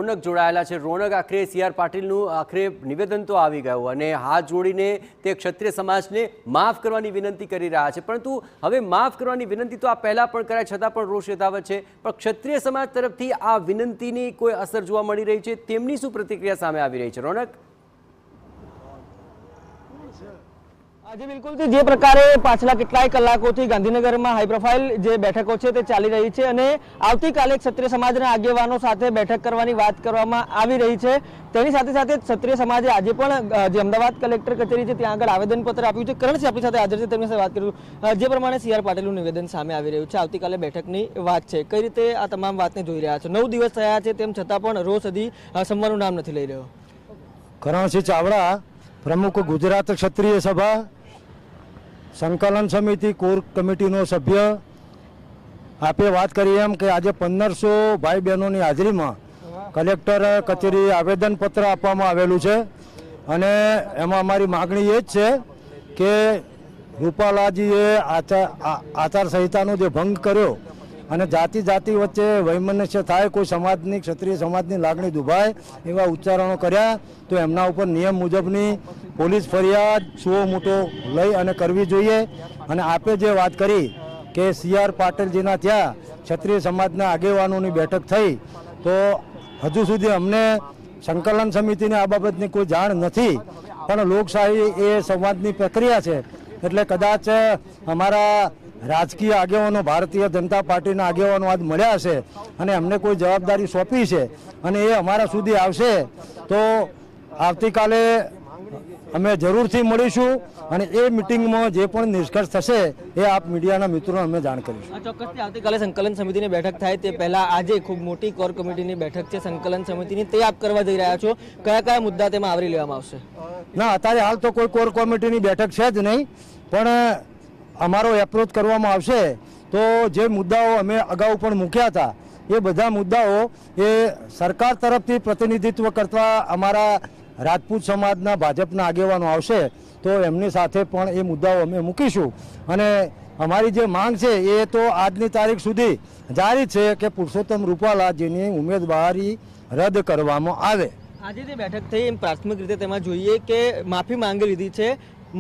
રોનક જોડાયેલા છે। રોનક, આખરે CR પાટીલનું આખરે નિવેદન તો આવી ગયું અને હાથ જોડીને તે ક્ષત્રિય સમાજને માફ કરવાની વિનંતી કરી રહ્યા છે, પરંતુ હવે માફ કરવાની વિનંતી તો આ પહેલાં પણ કરાય છતાં પણ રોષ યથાવત છે। પણ ક્ષત્રિય સમાજ તરફથી આ વિનંતીની કોઈ અસર જોવા મળી રહી છે? તેમની શું પ્રતિક્રિયા સામે આવી રહી છે? રોનક, जी बिल्कुल जे प्रकारे पाछला કેટલાય કલાકોથી ગાંધીનગરમાં હાઈ પ્રોફાઇલ જે બેઠકો છે તે ચાલી રહી છે અને આવતીકાલે ક્ષત્રિય સમાજના આગેવાનો સાથે બેઠક કરવાની વાત કરવામાં આવી રહી છે। તેની સાથે સાથે ક્ષત્રિય સમાજે આજે પણ જે અમદાવાદ કલેક્ટર કચેરી છે ત્યાં આગળ આવેદનપત્ર આપ્યું છે। કરણસિંહ આપણી સાથે હાજર છે, તેમની સાથે વાત કરીશું। જે પ્રમાણે CR પાટીલનું નિવેદન સામે આવી રહ્યું છે, આવતીકાલે બેઠકની વાત છે, કઈ રીતે આ તમામ વાતને જોઈ રહ્યા છો? 9 દિવસ થયા છે તેમ છતાં પણ રોષ હજી સંવાદનું નામ નથી લઈ રહ્યો। કરણસિંહ ચાવડા, પ્રમુખ ગુજરાત ક્ષત્રિય સભા સંકલન સમિતિ કોર કમિટીનો સભ્ય। આપે વાત કરી એમ કે આજે 1500 ભાઈ બહેનોની હાજરીમાં કલેક્ટર કચેરી આવેદનપત્ર આપવામાં આવેલું છે અને એમાં અમારી માગણી એ જ છે કે રૂપાલાજીએ આચારસંહિતાનો જે ભંગ કર્યો અને જાતિ વચ્ચે વૈમનસ્ય થાય, કોઈ સમાજની ક્ષત્રિય સમાજની લાગણી દુભાય એવા ઉચ્ચારણો કર્યા તો એમના ઉપર નિયમ મુજબની પોલીસ ફરિયાદ સુઓ મોટો લઈ અને કરવી જોઈએ। અને આપે જે વાત કરી કે CR પાટીલજીના ત્યાં ક્ષત્રિય સમાજના આગેવાનોની બેઠક થઈ, તો હજુ સુધી અમને સંકલન સમિતિને આ બાબતની કોઈ જાણ નથી, પણ લોકશાહી એ સંવાદની પ્રક્રિયા છે, એટલે કદાચ અમારા રાજકીય આગેવાનો ભારતીય જનતા પાર્ટીના આગેવાનો આજ મળ્યા છે અને અમને કોઈ જવાબદારી સોંપી છે અને એ અમારા સુધી આવશે તો આવતીકાલે અમે જરૂરથી મળીશું અને એ મિટિંગમાં જે પણ નિષ્કર્ષ થશે એ આપ મીડિયાના મિત્રોને અમે જાણ કરીશું। ચોક્કસથી આવતીકાલે સંકલન સમિતિની બેઠક થાય તે પહેલા આજે ખૂબ મોટી કોર કમિટીની બેઠક છે સંકલન સમિતિની, તે આપ કરવા જઈ રહ્યા છો। કયા કયા મુદ્દા તેમાં આવરી લેવામાં આવશે? ના, અત્યારે હાલ તો કોઈ કોર કમિટીની બેઠક છે જ નહીં, પણ અમારો એપ્રોચ કરવામાં આવશે તો જે મુદ્દાઓ અમે અગાઉ પણ મૂક્યા હતા એ બધા મુદ્દાઓ એ સરકાર તરફથી પ્રતિનિધિત્વ કરતા અમારા રાજપૂત સમાજના ભાજપના આગેવાનો આવશે તો એમની સાથે પણ એ મુદ્દાઓ અમે મૂકીશું અને અમારી જે માંગ છે એ તો આજની તારીખ સુધી જારી છે કે પુરુષોત્તમ રૂપાલાજીની ઉમેદવારી રદ કરવામાં આવે। આજે જે બેઠક થઈ એમ પ્રાથમિક રીતે તેમાં જોઈએ કે માફી માંગી લીધી છે,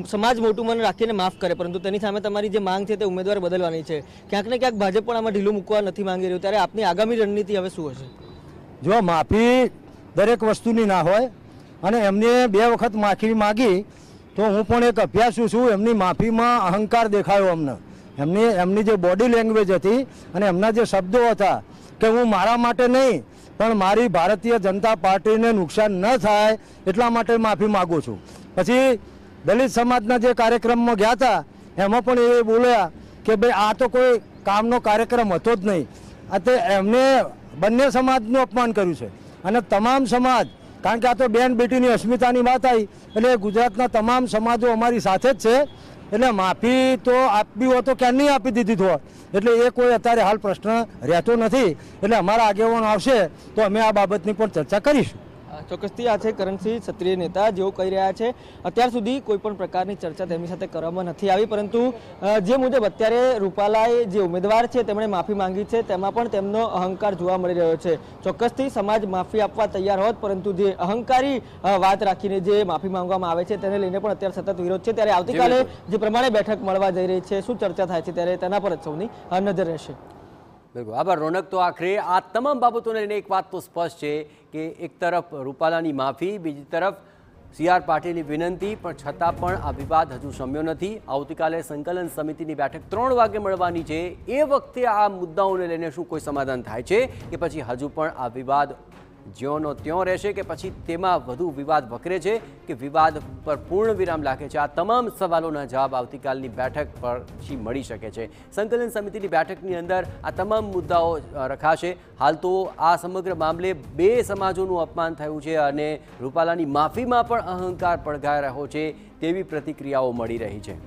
સમાજ મોટું મન રાખીને માફ કરે, પરંતુ તેની સામે તમારી જે માંગ છે તે ઉમેદવાર બદલવાની છે। ક્યાંક ને ક્યાંક ભાજપ પણ આમાં ઢીલું મૂકવા નથી માંગી રહ્યું, ત્યારે આપની આગામી રણનીતિ હવે શું હશે? જો માફી દરેક વસ્તુની ના હોય અને એમને 2 વખત માફી માગી તો હું પણ એક અભ્યાસુ છું, એમની માફીમાં અહંકાર દેખાયો અમને, એમની જે બોડી લેંગ્વેજ હતી અને એમના જે શબ્દો હતા કે હું મારા માટે નહીં પણ મારી ભારતીય જનતા પાર્ટીને નુકસાન ન થાય એટલા માટે માફી માગું છું। પછી દલિત સમાજના જે કાર્યક્રમમાં ગયા હતા એમાં પણ એ બોલ્યા કે ભાઈ આ તો કોઈ કામનો કાર્યક્રમ હતો જ નહીં, આ તે એમને બંને સમાજનું અપમાન કર્યું છે અને તમામ સમાજ, કારણ કે આ તો બેન બેટીની અસ્મિતાની વાત આવી એટલે ગુજરાતના તમામ સમાજો અમારી સાથે જ છે, એટલે માફી તો આપવી હોય તો ક્યાં નહીં આપી દીધી હોય, એટલે એ કોઈ અત્યારે હાલ પ્રશ્ન રહેતો નથી। એટલે અમારા આગેવાનો આવશે તો અમે આ બાબતની પણ ચર્ચા કરીશું। ચોક્કસથી આ છે કરણસિંહ, ક્ષત્રિય નેતા, જેઓ કહી રહ્યા છે અત્યાર સુધી કોઈ પણ પ્રકારની ચર્ચા તેમની સાથે કરવામાં નથી આવી, પરંતુ જે મુજબ અત્યારે રૂપાલાએ જે ઉમેદવાર છે તેમણે માફી માંગી છે તેમાં પણ તેમનો અહંકાર જોવા મળી રહ્યો છે। ચોક્કસથી સમાજ માફી આપવા તૈયાર હોત, પરંતુ જે અહંકારી વાત રાખીને જે માફી માંગવામાં આવે છે તેને લઈને પણ અત્યારે સતત વિરોધ છે। ત્યારે આવતીકાલે જે પ્રમાણે બેઠક મળવા જઈ રહી છે, શું ચર્ચા થાય છે, ત્યારે તેના પર જ સૌની નજર રહેશે। બિલકુલ આભાર રોનક। તો આખરે આ તમામ બાબતોને લઈને એક વાત તો સ્પષ્ટ છે કે એક તરફ રૂપાલાની માફી, બીજી તરફ CR પાટીલની વિનંતી, પણ છતાં પણ આ વિવાદ હજુ શમ્યો નથી। આવતીકાલે સંકલન સમિતિની બેઠક 3 વાગે મળવાની છે, એ વખતે આ મુદ્દાઓને લઈને શું કોઈ સમાધાન થાય છે કે પછી હજુ પણ આ વિવાદ જ્યોનો ત્યોં રહેશે કે પછી તેમાં વધુ વિવાદ વકરે છે કે વિવાદ પર પૂર્ણ વિરામ લાગે છે? આ તમામ સવાલોના જવાબ આવતીકાલની બેઠક પછી મળી શકે છે। સંકલન સમિતિની બેઠકની અંદર આ તમામ મુદ્દાઓ રખાશે। હાલ તો આ સમગ્ર મામલે 2 સમાજોનું અપમાન થયું છે અને રૂપાલાની માફીમાં પણ અહંકાર પડઘાઈ રહ્યો છે તેવી પ્રતિક્રિયાઓ મળી રહી છે।